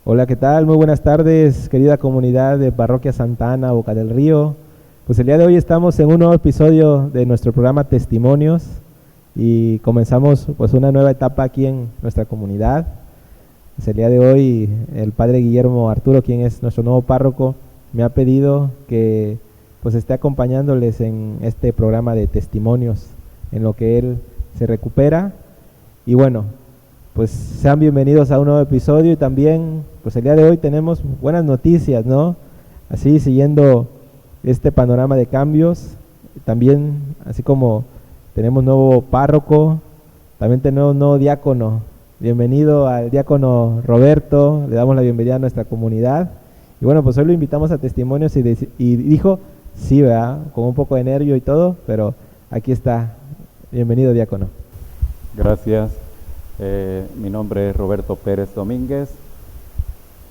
Hola, ¿qué tal? Muy buenas tardes, querida comunidad de Parroquia Santa Ana, Boca del Río. Pues el día de hoy estamos en un nuevo episodio de nuestro programa Testimonios y comenzamos pues una nueva etapa aquí en nuestra comunidad. Pues el día de hoy el padre Guillermo Arturo, quien es nuestro nuevo párroco, me ha pedido que pues esté acompañándoles en este programa de testimonios, en lo que él se recupera. Y bueno, pues sean bienvenidos a un nuevo episodio y también pues el día de hoy tenemos buenas noticias, ¿no? Así siguiendo este panorama de cambios, también así como tenemos nuevo párroco, también tenemos nuevo diácono. Bienvenido al diácono Roberto, le damos la bienvenida a nuestra comunidad. Y bueno, pues hoy lo invitamos a testimonios y dijo, sí, ¿verdad? Con un poco de nervio y todo, pero aquí está. Bienvenido, diácono. Gracias. Mi nombre es Roberto Pérez Domínguez,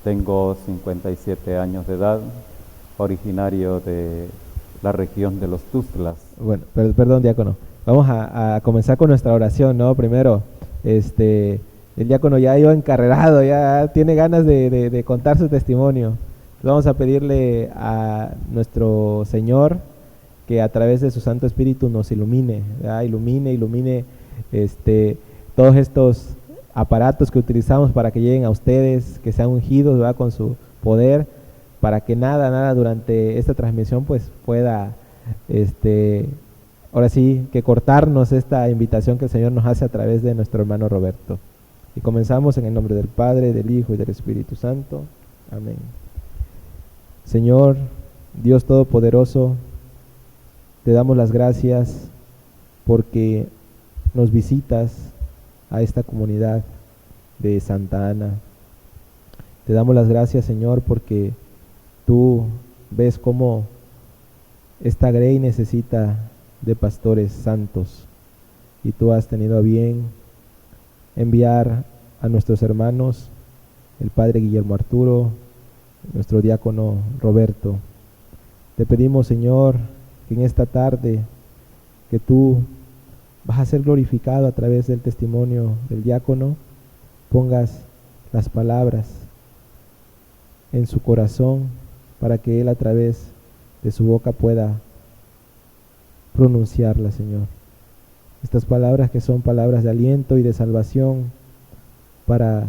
tengo 57 años de edad, originario de la región de los Tuxtlas. Bueno, perdón, diácono. Vamos a comenzar con nuestra oración, ¿no? Primero, el diácono ya iba encarrerado, ya tiene ganas de contar su testimonio. Vamos a pedirle a nuestro Señor que a través de su Santo Espíritu nos ilumine, ¿verdad? Ilumine todos estos aparatos que utilizamos para que lleguen a ustedes, que sean ungidos, ¿verdad? Con su poder, para que nada durante esta transmisión pues pueda, ahora sí, que cortarnos esta invitación que el Señor nos hace a través de nuestro hermano Roberto. Y comenzamos en el nombre del Padre, del Hijo y del Espíritu Santo. Amén. Señor, Dios Todopoderoso, te damos las gracias porque nos visitas a esta comunidad de Santa Ana. Te damos las gracias, Señor, porque tú ves cómo esta grey necesita de pastores santos y tú has tenido a bien enviar a nuestros hermanos, el padre Guillermo Arturo, nuestro diácono Roberto. Te pedimos, Señor, que en esta tarde que tú vas a ser glorificado a través del testimonio del diácono, pongas las palabras en su corazón para que él a través de su boca pueda pronunciarlas, Señor. Estas palabras que son palabras de aliento y de salvación para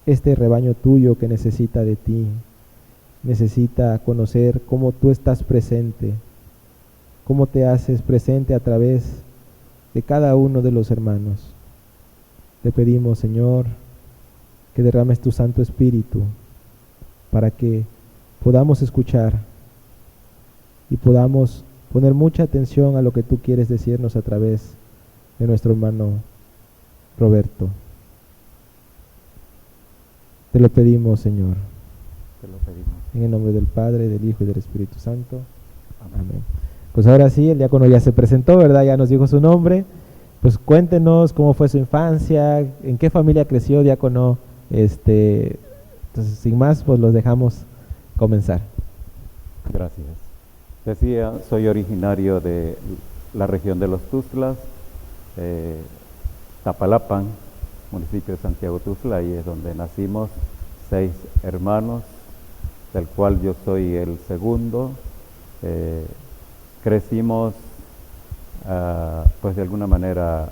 este rebaño tuyo que necesita de ti, necesita conocer cómo tú estás presente, cómo te haces presente a través de cada uno de los hermanos. Te pedimos, Señor, que derrames tu Santo Espíritu para que podamos escuchar y podamos poner mucha atención a lo que tú quieres decirnos a través de nuestro hermano Roberto. Te lo pedimos, Señor. Te lo pedimos. En el nombre del Padre, del Hijo y del Espíritu Santo. Amén. Pues ahora sí, el diácono ya se presentó, ¿verdad? Ya nos dijo su nombre. Pues cuéntenos cómo fue su infancia, en qué familia creció, diácono. Entonces, sin más, pues los dejamos comenzar. Gracias. Decía, soy originario de la región de los Tuxtlas, Tapalapan, municipio de Santiago Tuxtla, ahí es donde nacimos, 6 hermanos, del cual yo soy el segundo. Crecimos pues de alguna manera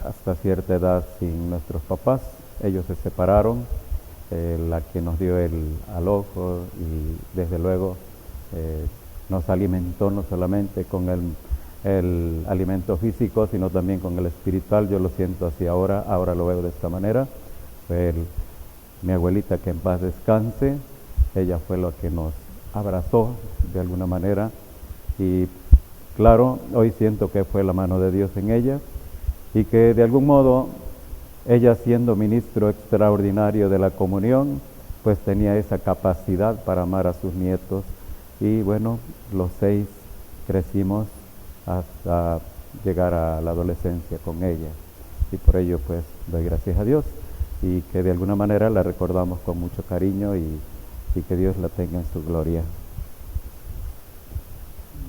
hasta cierta edad sin nuestros papás. Ellos se separaron, la que nos dio el alojo y desde luego nos alimentó no solamente con el alimento físico, sino también con el espiritual. Yo lo siento así ahora lo veo de esta manera. Mi abuelita, que en paz descanse, ella fue la que nos abrazó de alguna manera y claro, hoy siento que fue la mano de Dios en ella y que de algún modo ella, siendo ministro extraordinario de la comunión, pues tenía esa capacidad para amar a sus nietos y bueno, los 6 crecimos hasta llegar a la adolescencia con ella y por ello pues doy gracias a Dios y que de alguna manera la recordamos con mucho cariño y que Dios la tenga en su gloria.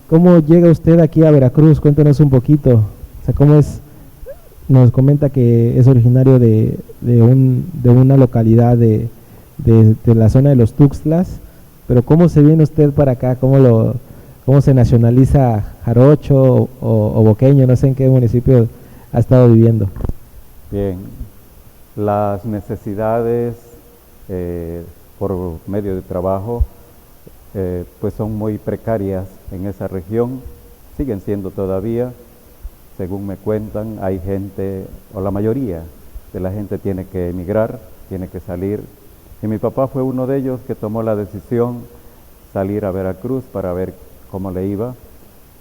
¿Cómo llega usted aquí a Veracruz? Cuéntanos un poquito. O sea, ¿cómo es nos comenta que es originario de una localidad de la zona de los Tuxtlas, pero ¿cómo se viene usted para acá? ¿Cómo se nacionaliza jarocho o boqueño? No sé en qué municipio ha estado viviendo. Bien, las necesidades por medio de trabajo pues son muy precarias en esa región, siguen siendo todavía. Según me cuentan, hay gente, o la mayoría de la gente tiene que emigrar, tiene que salir. Y mi papá fue uno de ellos que tomó la decisión salir a Veracruz para ver cómo le iba.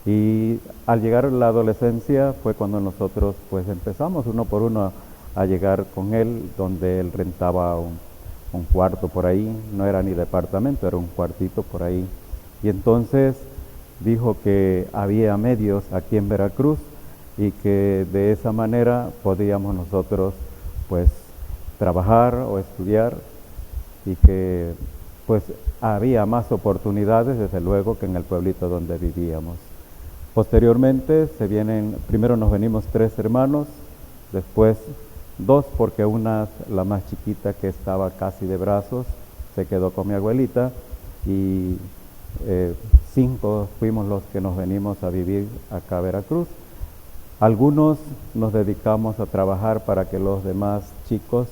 Y al llegar a la adolescencia fue cuando nosotros pues empezamos uno por uno a llegar con él, donde él rentaba un cuarto por ahí, no era ni departamento, era un cuartito por ahí. Y entonces dijo que había medios aquí en Veracruz y que de esa manera podíamos nosotros pues trabajar o estudiar, y que pues había más oportunidades desde luego que en el pueblito donde vivíamos. Posteriormente primero nos venimos 3 hermanos, después 2 porque la más chiquita, que estaba casi de brazos, se quedó con mi abuelita, y 5 fuimos los que nos venimos a vivir acá a Veracruz. Algunos nos dedicamos a trabajar para que los demás chicos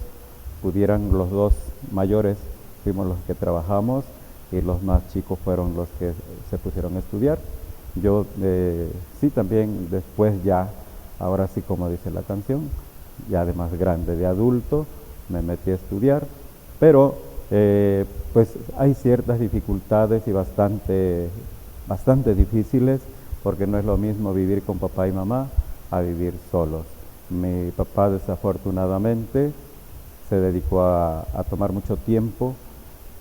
pudieran, los 2 mayores fuimos los que trabajamos y los más chicos fueron los que se pusieron a estudiar. Yo sí también después ya, ahora sí como dice la canción, ya de más grande, de adulto, me metí a estudiar, pero pues hay ciertas dificultades y bastante difíciles, porque no es lo mismo vivir con papá y mamá a vivir solos. Mi papá desafortunadamente se dedicó a tomar mucho tiempo,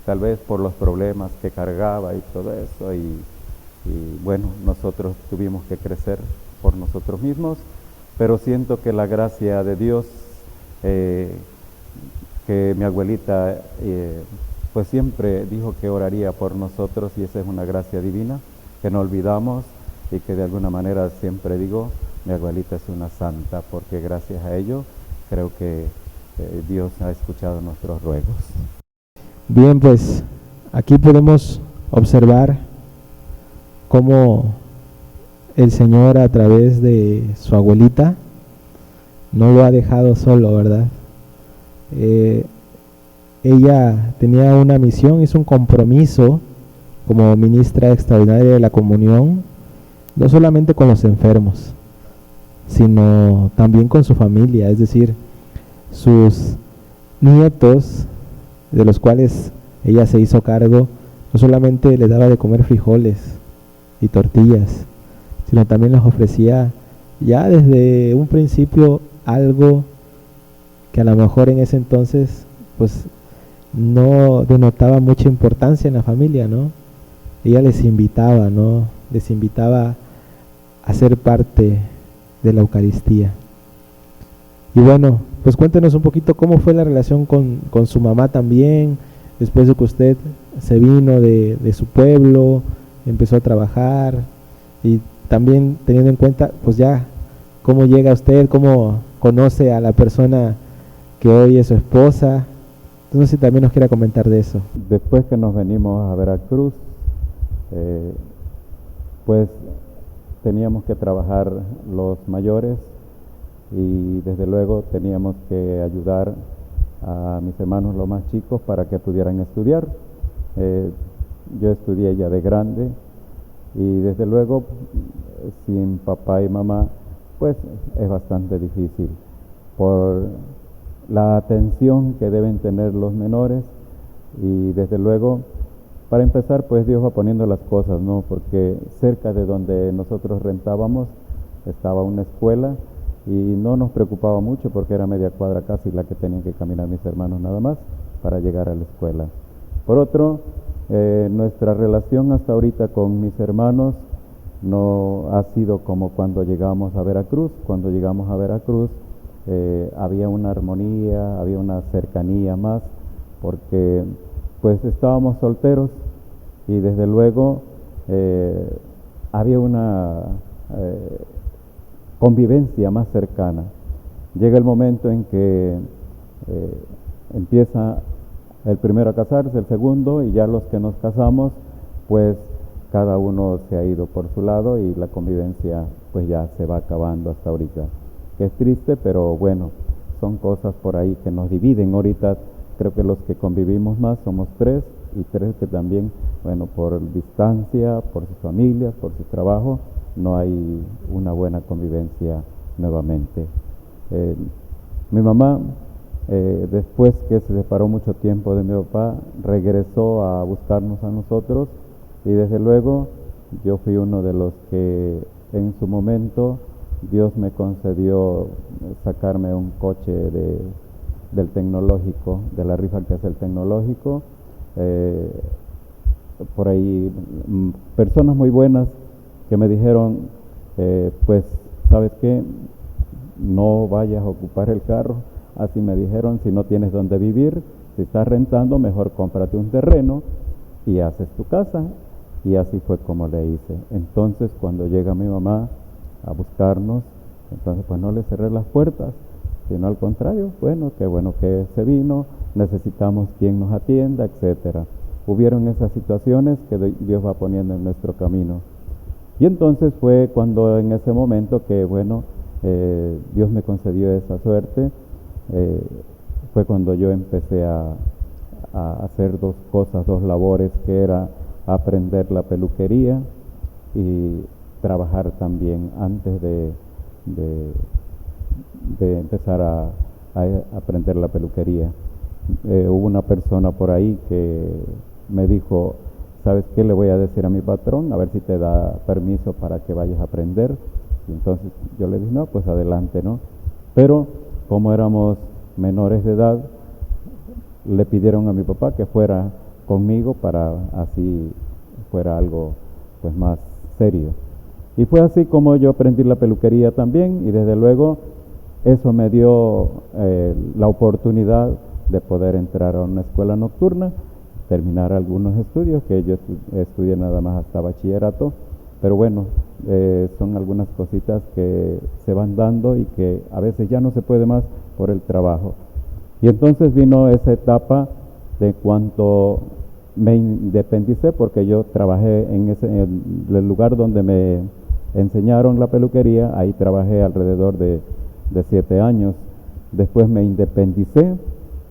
tal vez por los problemas que cargaba y todo eso, y bueno, nosotros tuvimos que crecer por nosotros mismos, pero siento que la gracia de Dios, que mi abuelita pues siempre dijo que oraría por nosotros, y esa es una gracia divina que no olvidamos, y que de alguna manera siempre digo, mi abuelita es una santa, porque gracias a ello creo que Dios ha escuchado nuestros ruegos. Bien, pues aquí podemos observar cómo el Señor, a través de su abuelita, no lo ha dejado solo, ¿verdad? Ella tenía una misión, hizo un compromiso como ministra extraordinaria de la comunión, no solamente con los enfermos, sino también con su familia, es decir, sus nietos, de los cuales ella se hizo cargo. No solamente les daba de comer frijoles y tortillas, sino también les ofrecía ya desde un principio algo que a lo mejor en ese entonces pues no denotaba mucha importancia en la familia, ¿no? Ella les invitaba, ¿no? Les invitaba a ser parte de la Eucaristía. Y bueno, pues cuéntenos un poquito cómo fue la relación con su mamá también, después de que usted se vino de su pueblo, empezó a trabajar, y también teniendo en cuenta pues ya cómo llega usted, cómo conoce a la persona que hoy es su esposa. Entonces, si también nos quiera comentar de eso. Después que nos venimos a Veracruz, pues teníamos que trabajar los mayores, y desde luego teníamos que ayudar a mis hermanos los más chicos para que pudieran estudiar. Yo estudié ya de grande, y desde luego sin papá y mamá pues es bastante difícil por la atención que deben tener los menores. Y desde luego, para empezar, pues Dios va poniendo las cosas, ¿no? Porque cerca de donde nosotros rentábamos estaba una escuela, y no nos preocupaba mucho porque era media cuadra casi la que tenían que caminar mis hermanos nada más para llegar a la escuela. Por otro, nuestra relación hasta ahorita con mis hermanos no ha sido como cuando llegamos a Veracruz. Cuando llegamos a Veracruz había una armonía, había una cercanía más, porque pues estábamos solteros, y desde luego había una convivencia más cercana. llega el momento en que empieza el primero a casarse, el segundo, y ya los que nos casamos, pues cada uno se ha ido por su lado y la convivencia pues ya se va acabando hasta ahorita. Es triste, pero bueno, son cosas por ahí que nos dividen. Ahorita creo que los que convivimos más somos 3, y 3 que también, bueno, por distancia, por sus familias, por su trabajo, no hay una buena convivencia nuevamente. Mi mamá, después que se separó mucho tiempo de mi papá, regresó a buscarnos a nosotros, y desde luego yo fui uno de los que en su momento Dios me concedió sacarme un coche del tecnológico, de la rifa que hace el tecnológico. Por ahí personas muy buenas que me dijeron, pues, ¿sabes qué? No vayas a ocupar el carro. Así me dijeron, si no tienes dónde vivir, si estás rentando, mejor cómprate un terreno y haces tu casa. Y así fue como le hice. Entonces, cuando llega mi mamá a buscarnos, entonces pues no le cerré las puertas, sino al contrario, bueno que se vino, necesitamos quien nos atienda, etcétera. Hubieron esas situaciones que Dios va poniendo en nuestro camino. Y entonces fue cuando en ese momento que, bueno, Dios me concedió esa suerte, fue cuando yo empecé a hacer dos cosas, dos labores, que era aprender la peluquería y trabajar también antes de empezar a aprender la peluquería. Hubo una persona por ahí que me dijo, ¿sabes qué? Le voy a decir a mi patrón, a ver si te da permiso para que vayas a aprender. Y entonces yo le dije, no, pues adelante, ¿no? Pero como éramos menores de edad, le pidieron a mi papá que fuera conmigo para así fuera algo pues más serio. Y fue así como yo aprendí la peluquería también, y desde luego eso me dio la oportunidad de poder entrar a una escuela nocturna, terminar algunos estudios, que yo estudié nada más hasta bachillerato, pero bueno, son algunas cositas que se van dando y que a veces ya no se puede más por el trabajo. Y entonces vino esa etapa de cuanto me independicé, porque yo trabajé en el lugar donde me enseñaron la peluquería, ahí trabajé alrededor de 7 años. Después me independicé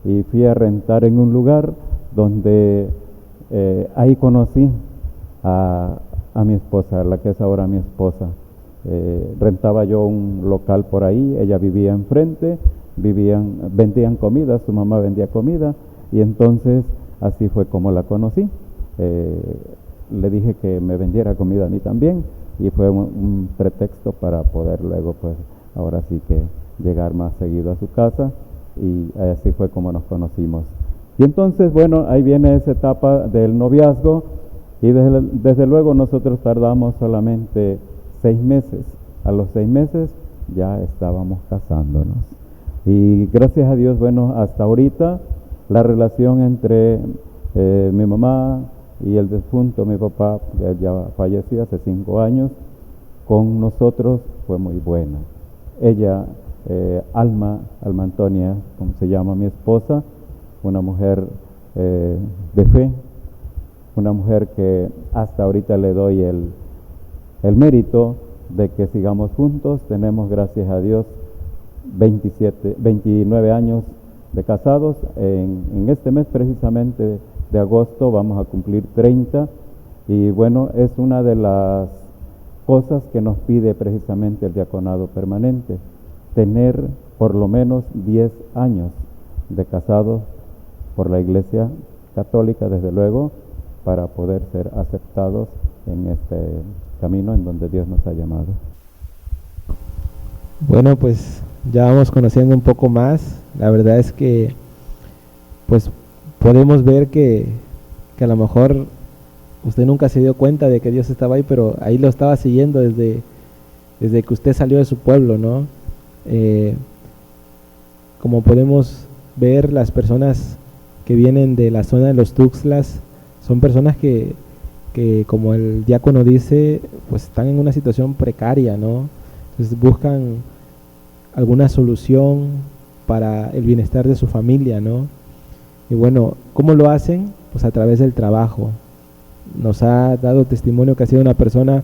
y fui a rentar en un lugar donde ahí conocí a mi esposa, la que es ahora mi esposa. Rentaba yo un local por ahí, ella vivía enfrente, vendían comida, su mamá vendía comida, y entonces así fue como la conocí. Le dije que me vendiera comida a mí también, y fue un pretexto para poder luego, pues ahora sí que llegar más seguido a su casa, y así fue como nos conocimos. Y entonces, bueno, ahí viene esa etapa del noviazgo, y desde luego nosotros tardamos solamente 6 meses. A los 6 meses ya estábamos casándonos. Y gracias a Dios, bueno, hasta ahorita la relación entre mi mamá y el difunto, mi papá, que ya falleció hace 5 años, con nosotros fue muy buena. Ella, Alma Antonia, como se llama mi esposa, una mujer de fe, una mujer que hasta ahorita le doy el mérito de que sigamos juntos. Tenemos, gracias a Dios, 29 años de casados. En este mes precisamente de agosto vamos a cumplir 30, y bueno, es una de las cosas que nos pide precisamente el diaconado permanente, tener por lo menos 10 años de casados por la Iglesia Católica, desde luego, para poder ser aceptados en este camino en donde Dios nos ha llamado. Bueno, pues ya vamos conociendo un poco más. La verdad es que pues podemos ver que a lo mejor usted nunca se dio cuenta de que Dios estaba ahí, pero ahí lo estaba siguiendo desde que usted salió de su pueblo, ¿no? Como podemos ver, las personas que vienen de la zona de los Tuxtlas son personas que como el diácono dice, pues están en una situación precaria, ¿no? Entonces buscan alguna solución para el bienestar de su familia, ¿no? Y bueno, ¿cómo lo hacen? Pues a través del trabajo. Nos ha dado testimonio que ha sido una persona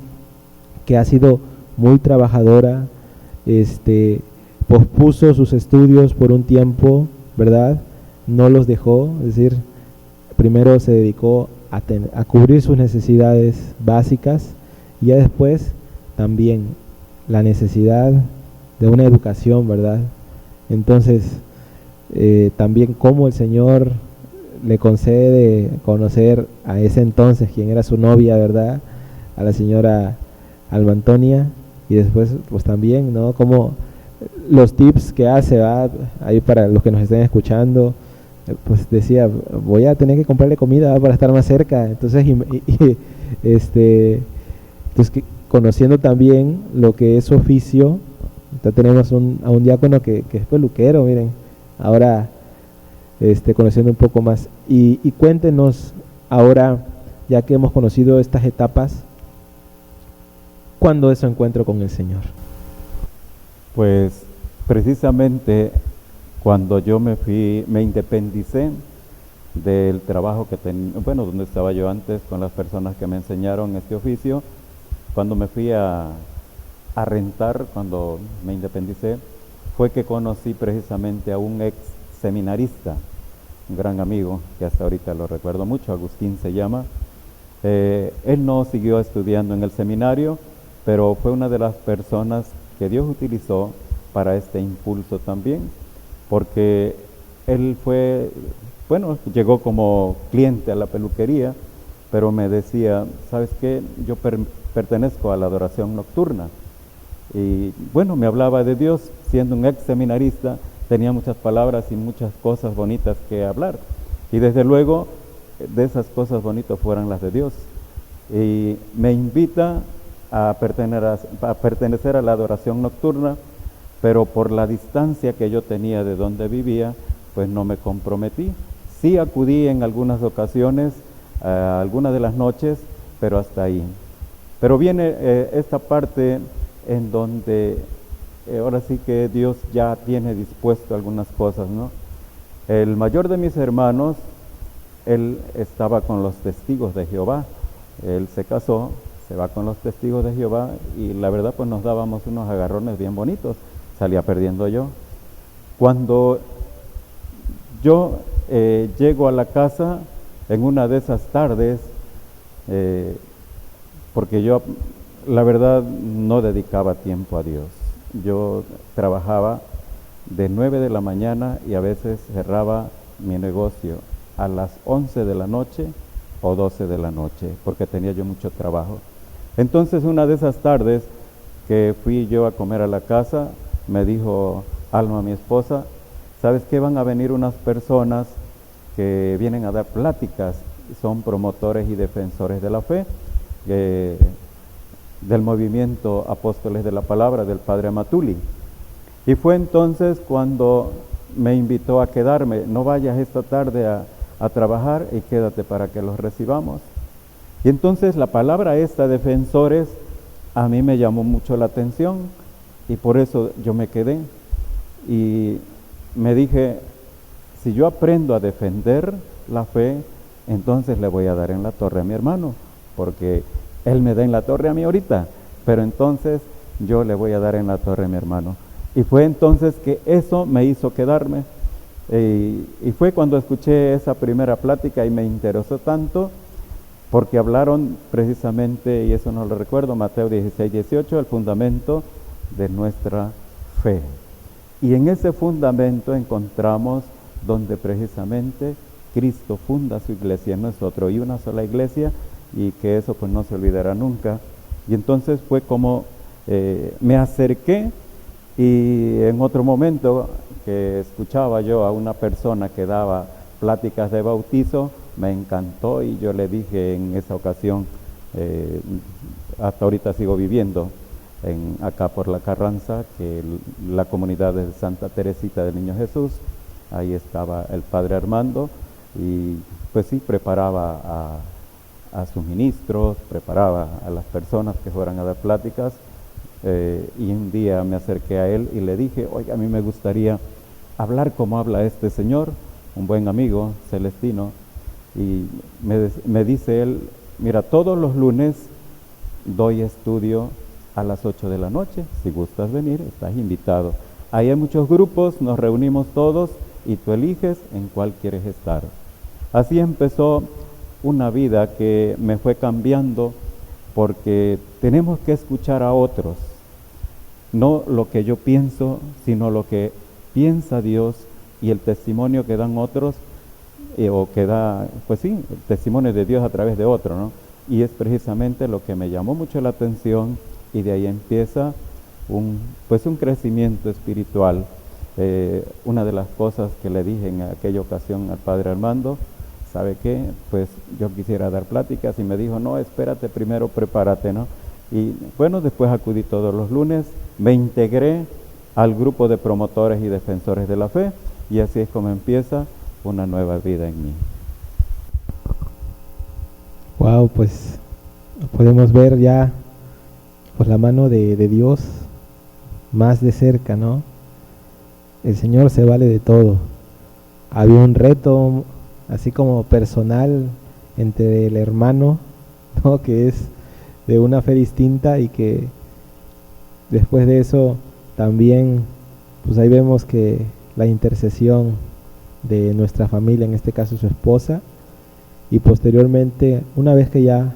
que ha sido muy trabajadora, pospuso sus estudios por un tiempo, ¿verdad? No los dejó, es decir, primero se dedicó a cubrir sus necesidades básicas y ya después también la necesidad de una educación, ¿verdad? Entonces, también cómo el Señor le concede conocer a ese entonces, quien era su novia, ¿verdad? A la señora Alma Antonia, y después, pues también, ¿no? Como los tips que hace, ¿verdad? Ahí para los que nos estén escuchando, pues decía, voy a tener que comprarle comida, ¿verdad? Para estar más cerca. Entonces, entonces conociendo también lo que es su oficio, entonces tenemos a un diácono que es peluquero, miren, ahora conociendo un poco más. Y cuéntenos ahora, ya que hemos conocido estas etapas, ¿cuándo es su encuentro con el Señor? Pues precisamente cuando yo me independicé del trabajo que tenía, bueno, donde estaba yo antes con las personas que me enseñaron este oficio, cuando me fui a rentar, cuando me independicé, fue que conocí precisamente a un ex seminarista, un gran amigo, que hasta ahorita lo recuerdo mucho, Agustín se llama. Él no siguió estudiando en el seminario, pero fue una de las personas que Dios utilizó para este impulso también, porque él fue, bueno, llegó como cliente a la peluquería, pero me decía, ¿sabes qué? Yo pertenezco a la adoración nocturna. Y bueno, me hablaba de Dios, siendo un ex seminarista, tenía muchas palabras y muchas cosas bonitas que hablar. Y desde luego, de esas cosas bonitas fueran las de Dios. Y me invita a pertenecer a la adoración nocturna, pero por la distancia que yo tenía de donde vivía, pues no me comprometí. Sí acudí en algunas ocasiones, algunas de las noches, pero hasta ahí. Pero viene esta parte en donde ahora sí que Dios ya tiene dispuesto algunas cosas, ¿no? El mayor de mis hermanos, él estaba con los testigos de Jehová. Él se casó, se va con los testigos de Jehová y la verdad pues nos dábamos unos agarrones bien bonitos. Salía perdiendo yo. Cuando yo llego a la casa en una de esas tardes, porque yo la verdad no dedicaba tiempo a Dios. Yo trabajaba de 9 de la mañana y a veces cerraba mi negocio a las 11 de la noche o 12 de la noche, porque tenía yo mucho trabajo. Entonces una de esas tardes que fui yo a comer a la casa, me dijo Alma, mi esposa, ¿sabes qué? Van a venir unas personas que vienen a dar pláticas, son promotores y defensores de la fe, del movimiento Apóstoles de la Palabra del Padre Amatuli. Y fue entonces cuando me invitó a quedarme, no vayas esta tarde a trabajar y quédate para que los recibamos. Y entonces la palabra esta, defensores, a mí me llamó mucho la atención y por eso yo me quedé. Y me dije, si yo aprendo a defender la fe, entonces le voy a dar en la torre a mi hermano, porque él me da en la torre a mí ahorita, pero entonces yo le voy a dar en la torre a mi hermano. Y fue entonces que eso me hizo quedarme. Y fue cuando escuché esa primera plática y me interesó tanto, porque hablaron precisamente, y eso no lo recuerdo, Mateo 16, 18, el fundamento de nuestra fe. Y en ese fundamento encontramos donde precisamente Cristo funda su iglesia en nosotros, y una sola iglesia, y que eso pues no se olvidará nunca. Y entonces fue como me acerqué, y en otro momento que escuchaba yo a una persona que daba pláticas de bautizo, me encantó y yo le dije en esa ocasión, hasta ahorita sigo viviendo acá por La Carranza, que la comunidad de Santa Teresita del Niño Jesús, ahí estaba el Padre Armando, y pues sí, preparaba a sus ministros, preparaba a las personas que fueran a dar pláticas. y un día me acerqué a él y le dije, oiga, a mí me gustaría hablar como habla este señor, un buen amigo, Celestino, y me dice él, mira, todos los lunes doy estudio a las 8 de la noche, si gustas venir, estás invitado. Ahí hay muchos grupos, nos reunimos todos y tú eliges en cuál quieres estar. Así empezó una vida que me fue cambiando, porque tenemos que escuchar a otros, no lo que yo pienso, sino lo que piensa Dios y el testimonio que dan otros, o que da, pues sí, el testimonio de Dios a través de otro, ¿no? Y es precisamente lo que me llamó mucho la atención, y de ahí empieza un crecimiento espiritual. Una de las cosas que le dije en aquella ocasión al padre Armando, ¿sabe qué? Pues yo quisiera dar pláticas, y me dijo, no, espérate, primero prepárate, ¿no? Y bueno, después acudí todos los lunes, me integré al grupo de promotores y defensores de la fe, y así es como empieza una nueva vida en mí. Wow, pues podemos ver ya por la mano de Dios más de cerca, ¿no? El Señor se vale de todo. Había un reto, así como personal, entre el hermano, ¿no?, que es de una fe distinta, y que después de eso también, pues ahí vemos que la intercesión de nuestra familia, en este caso su esposa, y posteriormente, una vez que ya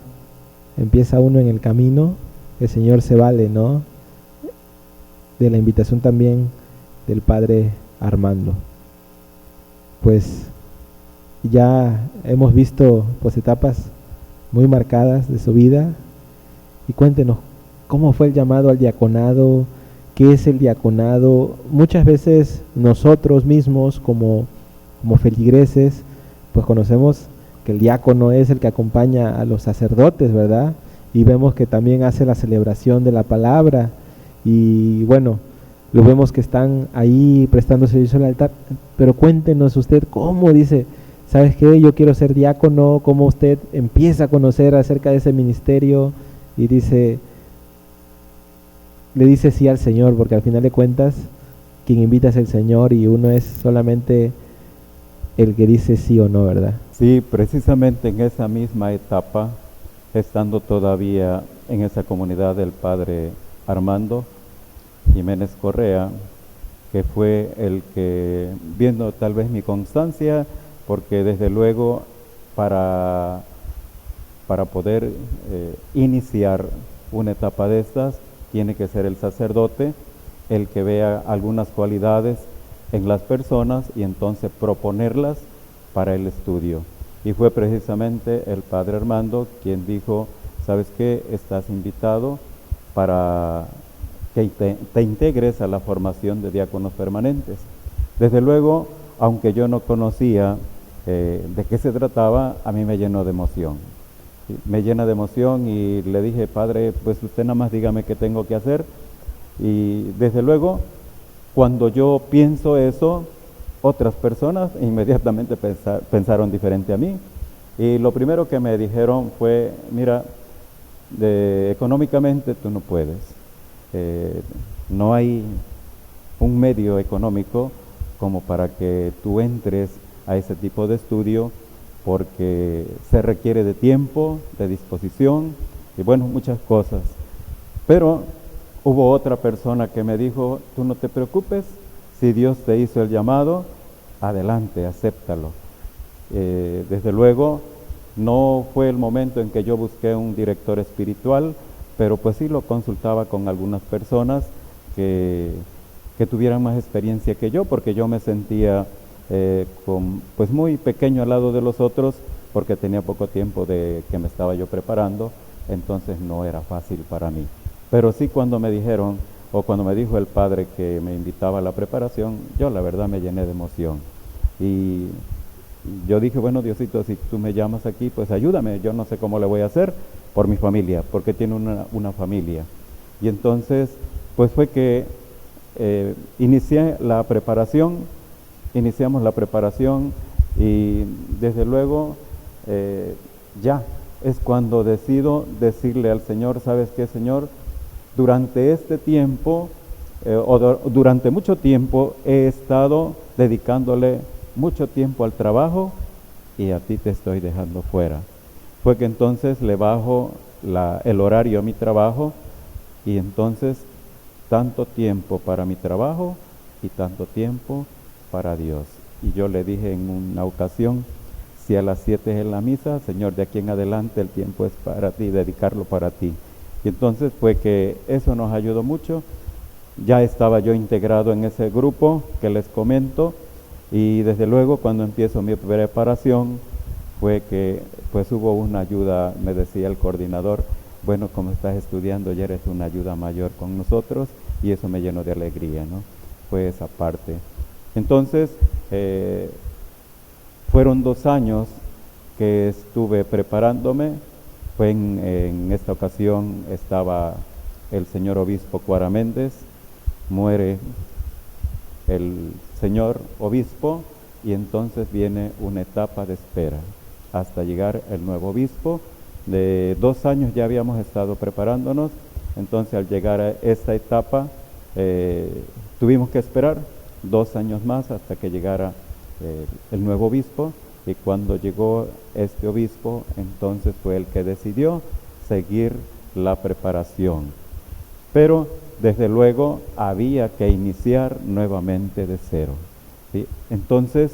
empieza uno en el camino, el Señor se vale, ¿no?, de la invitación también del padre Armando. Pues ya hemos visto pues etapas muy marcadas de su vida, y cuéntenos cómo fue el llamado al diaconado, qué es el diaconado. Muchas veces nosotros mismos como feligreses pues conocemos que el diácono es el que acompaña a los sacerdotes, ¿verdad? Y vemos que también hace la celebración de la palabra, y bueno, lo vemos que están ahí prestando servicio al altar. Pero cuéntenos usted cómo dice, ¿sabes qué? Yo quiero ser diácono. ¿Cómo usted empieza a conocer acerca de ese ministerio y le dice sí al Señor? Porque al final de cuentas quien invita es el Señor, y uno es solamente el que dice sí o no, ¿verdad? Sí, precisamente en esa misma etapa, estando todavía en esa comunidad del padre Armando Jiménez Correa, que fue el que, viendo tal vez mi constancia, porque desde luego para poder iniciar una etapa de estas, tiene que ser el sacerdote el que vea algunas cualidades en las personas y entonces proponerlas para el estudio. Y fue precisamente el padre Armando quien dijo, ¿sabes qué? Estás invitado para que te integres a la formación de diáconos permanentes. Desde luego, aunque yo no conocía de qué se trataba, a mí me llenó de emoción. Me llena de emoción, y le dije, padre, pues usted nada más dígame qué tengo que hacer. Y desde luego, cuando yo pienso eso, otras personas inmediatamente pensaron diferente a mí. Y lo primero que me dijeron fue, mira, económicamente tú no puedes. No hay un medio económico como para que tú entres a ese tipo de estudio, porque se requiere de tiempo, de disposición y bueno, muchas cosas. Pero hubo otra persona que me dijo, tú no te preocupes, si Dios te hizo el llamado, adelante, acéptalo. Desde luego, no fue el momento en que yo busqué un director espiritual, pero pues sí lo consultaba con algunas personas que tuvieran más experiencia que yo, porque yo me sentía pues muy pequeño al lado de los otros, porque tenía poco tiempo de que me estaba yo preparando, entonces no era fácil para mí. Pero sí, cuando me dijeron, o cuando me dijo el padre que me invitaba a la preparación, yo la verdad me llené de emoción. Y yo dije, bueno, Diosito, si tú me llamas aquí, pues ayúdame, yo no sé cómo le voy a hacer por mi familia, porque tiene una familia. Y entonces, pues fue que iniciamos la preparación, y desde luego ya es cuando decido decirle al Señor, ¿sabes qué, Señor? durante este tiempo, durante mucho tiempo, he estado dedicándole mucho tiempo al trabajo y a ti te estoy dejando fuera. Fue que entonces le bajo el horario a mi trabajo y entonces tanto tiempo para mi trabajo y tanto tiempo para Dios. Y yo le dije en una ocasión, si a las 7 es la misa, Señor, de aquí en adelante el tiempo es para ti, dedicarlo para ti. Y entonces fue que eso nos ayudó mucho. Ya estaba yo integrado en ese grupo que les comento, y desde luego cuando empiezo mi preparación fue que pues hubo una ayuda. Me decía el coordinador, bueno, como estás estudiando ya eres una ayuda mayor con nosotros, y eso me llenó de alegría, ¿no? Fue esa parte. Entonces fueron 2 años que estuve preparándome. Fue en esta ocasión estaba el señor obispo Cuara Méndez, muere el señor obispo, y entonces viene una etapa de espera hasta llegar el nuevo obispo. De 2 años ya habíamos estado preparándonos, entonces al llegar a esta etapa tuvimos que esperar 2 años más hasta que llegara el nuevo obispo, y cuando llegó este obispo, entonces fue el que decidió seguir la preparación. Pero desde luego había que iniciar nuevamente de cero, ¿sí? Entonces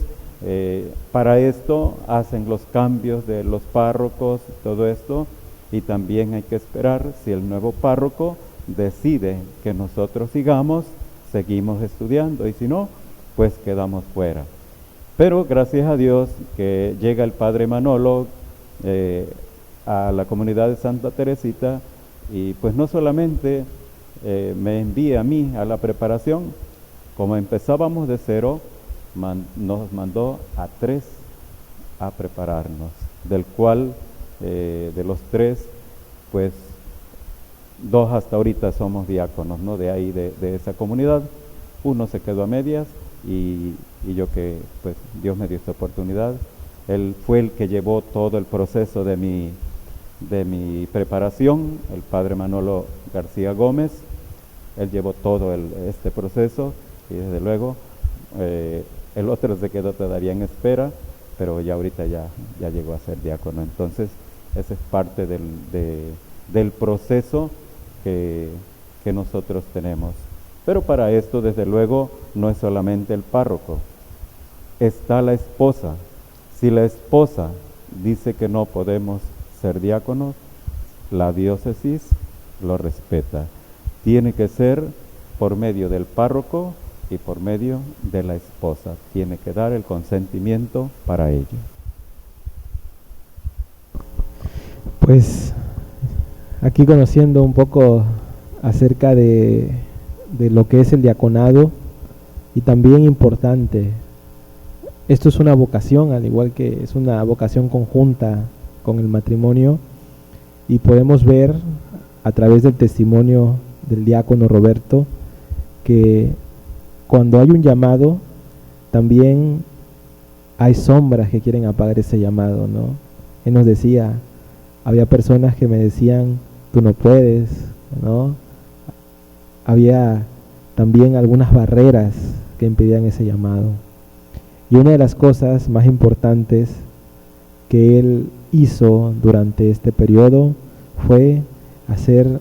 para esto hacen los cambios de los párrocos, todo esto, y también hay que esperar si el nuevo párroco decide que nosotros seguimos estudiando, y si no, pues quedamos fuera. Pero gracias a Dios que llega el padre Manolo a la comunidad de Santa Teresita, y pues no solamente me envía a mí a la preparación, como empezábamos de cero, nos mandó a 3 a prepararnos, del cual de los 3, pues 2 hasta ahorita somos diáconos, ¿no? De ahí, de esa comunidad. Uno se quedó a medias, y yo que pues Dios me dio esta oportunidad. Él fue el que llevó todo el proceso de mi preparación, el padre Manolo García Gómez. Él llevó todo este proceso, y desde luego el otro se quedó todavía en espera, pero ya ahorita ya llegó a ser diácono. Entonces esa es parte del proceso que nosotros tenemos. Pero para esto, desde luego, no es solamente el párroco, está la esposa. Si la esposa dice que no podemos ser diáconos, la diócesis lo respeta. Tiene que ser por medio del párroco y por medio de la esposa. Tiene que dar el consentimiento para ello. Pues aquí conociendo un poco acerca de lo que es el diaconado, y también importante, esto es una vocación, al igual que es una vocación conjunta con el matrimonio, y podemos ver a través del testimonio del diácono Roberto que cuando hay un llamado también hay sombras que quieren apagar ese llamado, ¿no? Él nos decía, había personas que me decían, tú no puedes, ¿no? Había también algunas barreras que impedían ese llamado. Y una de las cosas más importantes que él hizo durante este periodo fue hacer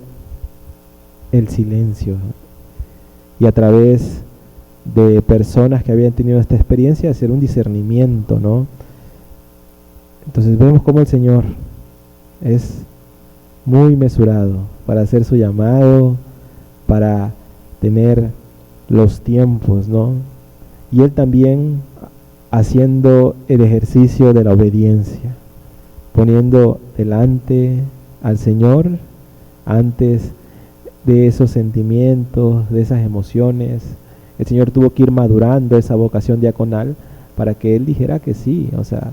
el silencio, y a través de personas que habían tenido esta experiencia hacer un discernimiento, ¿no? Entonces vemos cómo el Señor es muy mesurado para hacer su llamado, para tener los tiempos, ¿no? Y Él también haciendo el ejercicio de la obediencia, poniendo delante al Señor antes de esos sentimientos, de esas emociones. El Señor tuvo que ir madurando esa vocación diaconal para que Él dijera que sí, o sea,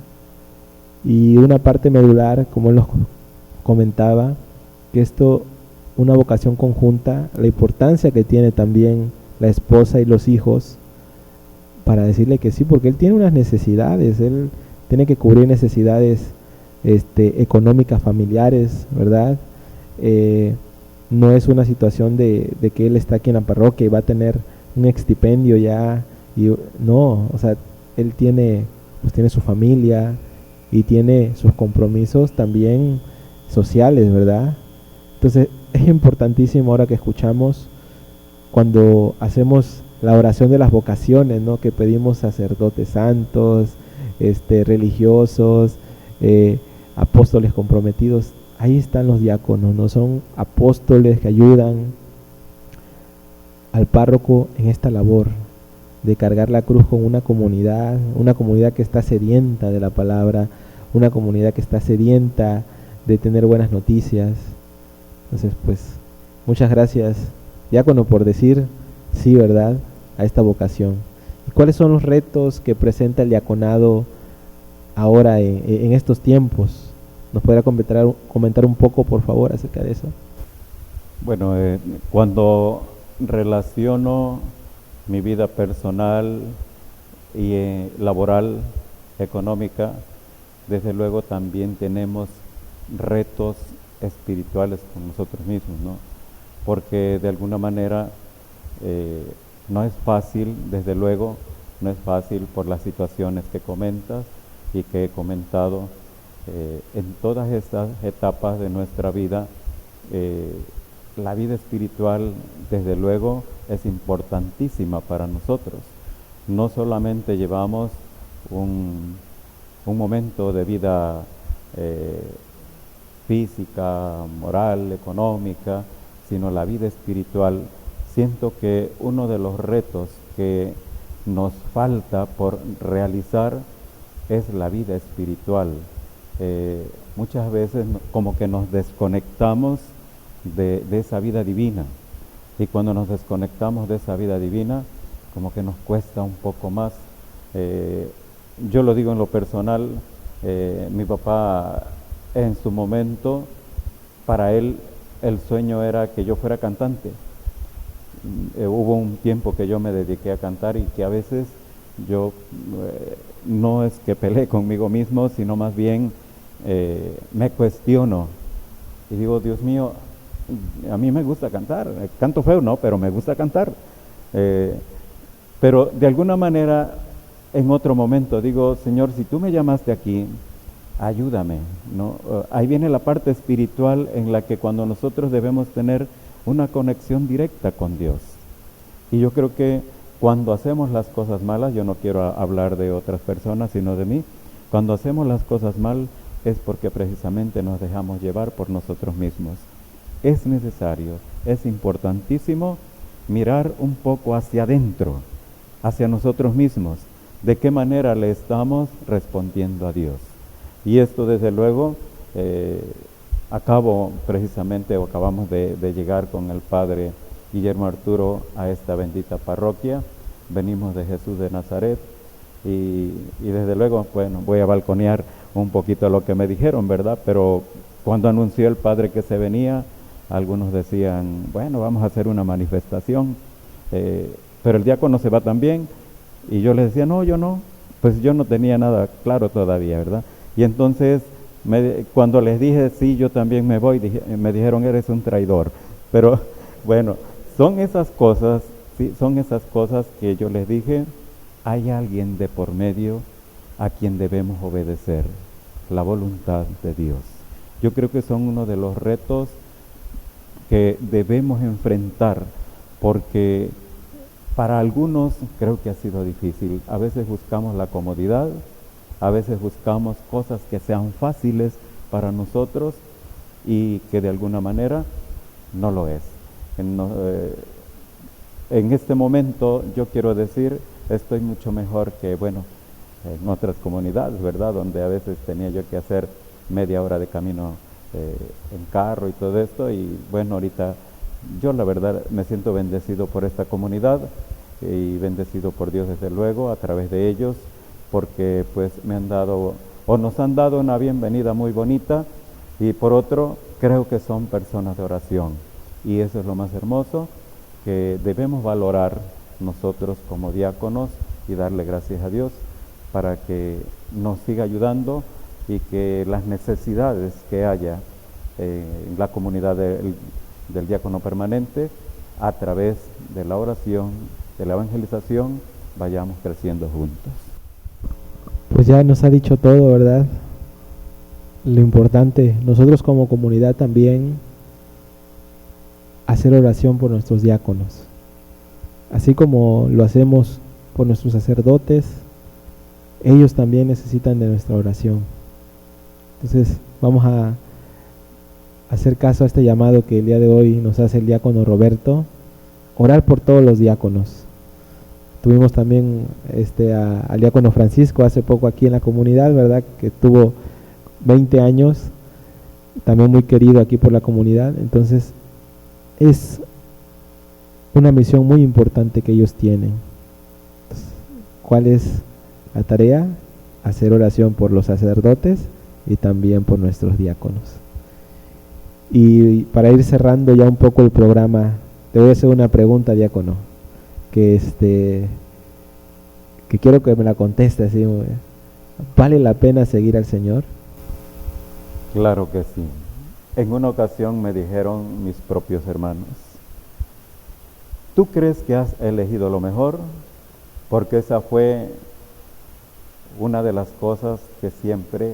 y una parte medular, como Él nos comentaba, que esto, una vocación conjunta, la importancia que tiene también la esposa y los hijos, para decirle que sí, porque Él tiene unas necesidades, Él tiene que cubrir necesidades económicas, familiares, ¿verdad? no es una situación de que él está aquí en la parroquia y va a tener un extipendio ya, y no, o sea, él tiene, pues tiene su familia y tiene sus compromisos también sociales, ¿verdad? Entonces es importantísimo ahora que escuchamos cuando hacemos la oración de las vocaciones, ¿no? Que pedimos sacerdotes santos, religiosos, apóstoles comprometidos. Ahí están los diáconos, ¿no? Son apóstoles que ayudan al párroco en esta labor de cargar la cruz con una comunidad que está sedienta de la palabra, una comunidad que está sedienta de tener buenas noticias. Entonces, pues, muchas gracias, diácono, por decir sí, ¿verdad?, a esta vocación. ¿Y cuáles son los retos que presenta el diaconado ahora en estos tiempos? ¿Nos podrá comentar un poco, por favor, acerca de eso? Bueno, cuando relaciono mi vida personal y laboral, económica, desde luego también tenemos retos espirituales con nosotros mismos, ¿no? Porque de alguna manera no es fácil, desde luego, no es fácil por las situaciones que comentas y que he comentado en todas estas etapas de nuestra vida. La vida espiritual, desde luego, es importantísima para nosotros. No solamente llevamos un momento de vida física, moral, económica, sino la vida espiritual. Siento que uno de los retos que nos falta por realizar es la vida espiritual. Muchas veces como que nos desconectamos de esa vida divina, y cuando nos desconectamos de esa vida divina, como que nos cuesta un poco más. Yo lo digo en lo personal, mi papá en su momento, para él el sueño era que yo fuera cantante. Hubo un tiempo que yo me dediqué a cantar y que a veces yo no es que peleé conmigo mismo, sino más bien me cuestiono y digo, Dios mío, a mí me gusta cantar, canto feo, no, pero me gusta cantar. Pero de alguna manera, en otro momento, digo, Señor, si tú me llamaste aquí, ayúdame, ¿no? Ahí viene la parte espiritual en la que cuando nosotros debemos tener una conexión directa con Dios. Y yo creo que cuando hacemos las cosas malas, yo no quiero hablar de otras personas, sino de mí, cuando hacemos las cosas mal es porque precisamente nos dejamos llevar por nosotros mismos. Es necesario, es importantísimo mirar un poco hacia adentro, hacia nosotros mismos, de qué manera le estamos respondiendo a Dios. Y esto desde luego, acabamos de llegar con el Padre Guillermo Arturo a esta bendita parroquia, venimos de Jesús de Nazaret y desde luego, bueno, voy a balconear un poquito lo que me dijeron, ¿verdad? Pero cuando anunció el Padre que se venía, algunos decían, bueno, vamos a hacer una manifestación, pero el diácono se va también, y yo les decía, no, yo no, pues yo no tenía nada claro todavía, ¿verdad? Y entonces, cuando les dije, sí, yo también me voy, me dijeron, eres un traidor. Pero bueno, son esas cosas, sí, son esas cosas que yo les dije, hay alguien de por medio a quien debemos obedecer, la voluntad de Dios. Yo creo que son uno de los retos que debemos enfrentar, porque para algunos creo que ha sido difícil. A veces buscamos la comodidad, a veces buscamos cosas que sean fáciles para nosotros y que de alguna manera no lo es. En este momento yo quiero decir, estoy mucho mejor que, bueno, en otras comunidades, ¿verdad? Donde a veces tenía yo que hacer media hora de camino en carro y todo esto, y bueno, ahorita yo la verdad me siento bendecido por esta comunidad y bendecido por Dios desde luego a través de ellos, porque pues me han dado o nos han dado una bienvenida muy bonita, y por otro creo que son personas de oración, y eso es lo más hermoso que debemos valorar nosotros como diáconos y darle gracias a Dios para que nos siga ayudando y que las necesidades que haya en la comunidad del diácono permanente, a través de la oración, de la evangelización, vayamos creciendo juntos. Pues ya nos ha dicho todo, ¿verdad? Lo importante, nosotros como comunidad también, hacer oración por nuestros diáconos. Así como lo hacemos por nuestros sacerdotes, ellos también necesitan de nuestra oración. Entonces vamos a hacer caso a este llamado que el día de hoy nos hace el diácono Roberto, orar por todos los diáconos. Tuvimos también al diácono Francisco hace poco aquí en la comunidad, ¿verdad? Que tuvo 20 años, también muy querido aquí por la comunidad. Entonces es una misión muy importante que ellos tienen. ¿Cuál es la tarea? Hacer oración por los sacerdotes y también por nuestros diáconos. Y para ir cerrando ya un poco el programa, te voy a hacer una pregunta, diácono, que quiero que me la contestes. ¿Sí? ¿Vale la pena seguir al Señor? Claro que sí. En una ocasión me dijeron mis propios hermanos: ¿tú crees que has elegido lo mejor? Porque esa fue una de las cosas que siempre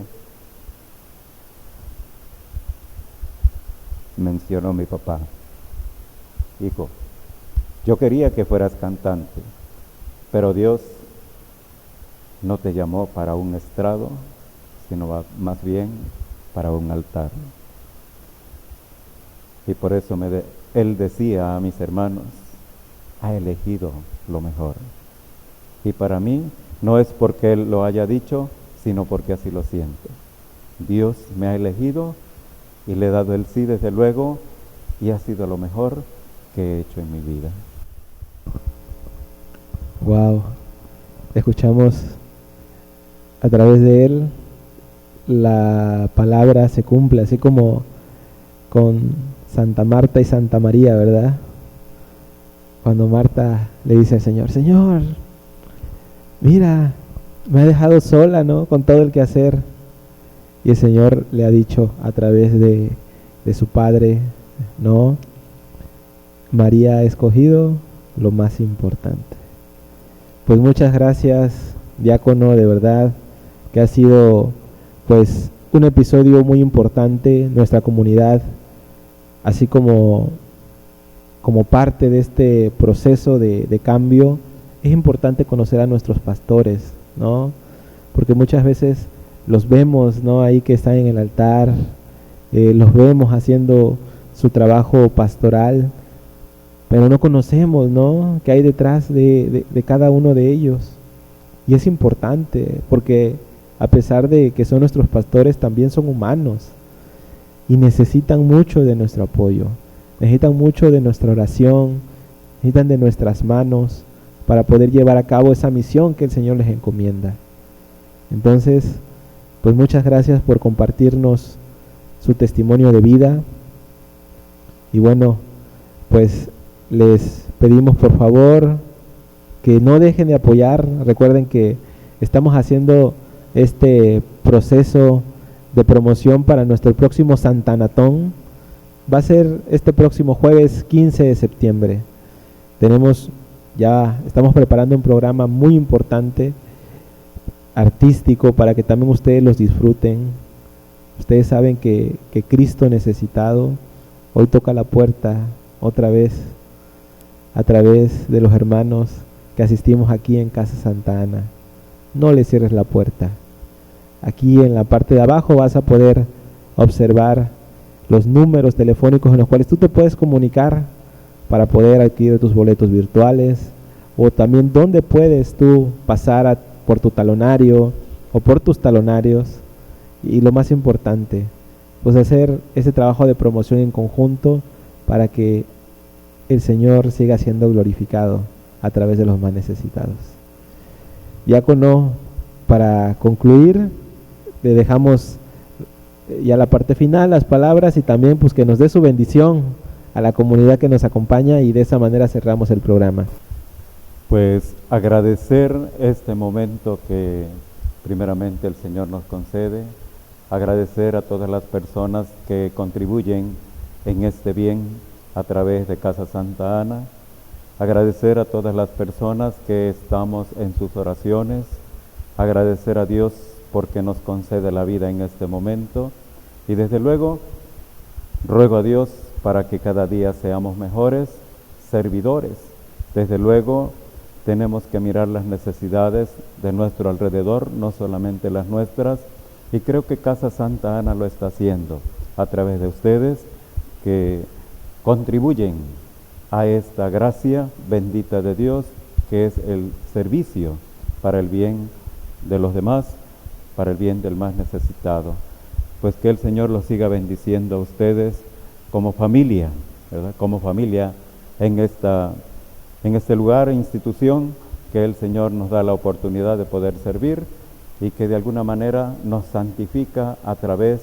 mencionó mi papá. Hijo, yo quería que fueras cantante, pero Dios no te llamó para un estrado, sino más bien para un altar. Y por eso él decía a mis hermanos: ha elegido lo mejor. Y para mí no es porque él lo haya dicho, sino porque así lo siento. Dios me ha elegido y le he dado el sí desde luego, y ha sido lo mejor que he hecho en mi vida. Wow, escuchamos a través de él, la palabra se cumple, así como con Santa Marta y Santa María, ¿verdad? Cuando Marta le dice al Señor: Señor, mira, me ha dejado sola, ¿no? Con todo el quehacer. Y el Señor le ha dicho a través de su Padre: no, María ha escogido lo más importante. Pues muchas gracias, diácono, de verdad que ha sido pues un episodio muy importante. Nuestra comunidad, así como parte de este proceso de cambio, es importante conocer a nuestros pastores, ¿no? Porque muchas veces los vemos, ¿no? Ahí que están en el altar, los vemos haciendo su trabajo pastoral, pero no conocemos, ¿no?, qué hay detrás de cada uno de ellos. Y es importante, porque a pesar de que son nuestros pastores, también son humanos y necesitan mucho de nuestro apoyo, necesitan mucho de nuestra oración, necesitan de nuestras manos para poder llevar a cabo esa misión que el Señor les encomienda. Entonces, pues muchas gracias por compartirnos su testimonio de vida. Y bueno, pues les pedimos por favor que no dejen de apoyar. Recuerden que estamos haciendo este proceso de promoción para nuestro próximo Santanatón. Va a ser este próximo jueves 15 de septiembre. Estamos preparando un programa muy importante, artístico, para que también ustedes los disfruten. Ustedes saben que Cristo necesitado hoy toca la puerta otra vez, a través de los hermanos que asistimos aquí en Casa Santa Ana. No le cierres la puerta. Aquí en la parte de abajo vas a poder observar los números telefónicos en los cuales tú te puedes comunicar para poder adquirir tus boletos virtuales, o también dónde puedes tú pasar por tu talonario o por tus talonarios. Y lo más importante, pues hacer ese trabajo de promoción en conjunto para que el Señor siga siendo glorificado a través de los más necesitados. Diácono, para concluir, le dejamos ya la parte final, las palabras, y también pues que nos dé su bendición a la comunidad que nos acompaña, y de esa manera cerramos el programa. Pues agradecer este momento que primeramente el Señor nos concede, agradecer a todas las personas que contribuyen en este bien, a través de Casa Santa Ana. Agradecer a todas las personas que estamos en sus oraciones. Agradecer a Dios porque nos concede la vida en este momento. Y desde luego, ruego a Dios para que cada día seamos mejores servidores. Desde luego, tenemos que mirar las necesidades de nuestro alrededor, no solamente las nuestras. Y creo que Casa Santa Ana lo está haciendo a través de ustedes que contribuyen a esta gracia bendita de Dios, que es el servicio para el bien de los demás, para el bien del más necesitado. Pues que el Señor los siga bendiciendo a ustedes como familia, ¿verdad? Como familia en este lugar e institución que el Señor nos da la oportunidad de poder servir y que de alguna manera nos santifica a través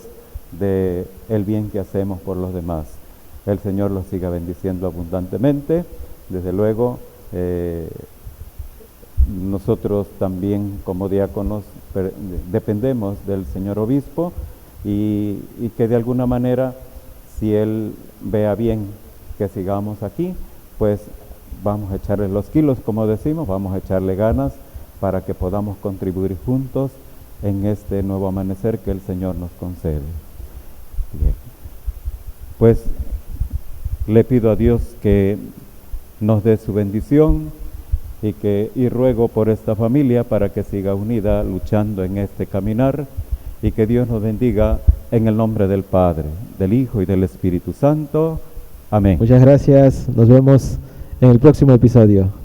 de el bien que hacemos por los demás. El Señor los siga bendiciendo abundantemente. Desde luego, nosotros también como diáconos dependemos del señor obispo y que de alguna manera, si él vea bien que sigamos aquí, pues vamos a echarle los kilos, como decimos, vamos a echarle ganas para que podamos contribuir juntos en este nuevo amanecer que el Señor nos concede. Bien. Pues le pido a Dios que nos dé su bendición y ruego por esta familia para que siga unida luchando en este caminar y que Dios nos bendiga en el nombre del Padre, del Hijo y del Espíritu Santo. Amén. Muchas gracias. Nos vemos en el próximo episodio.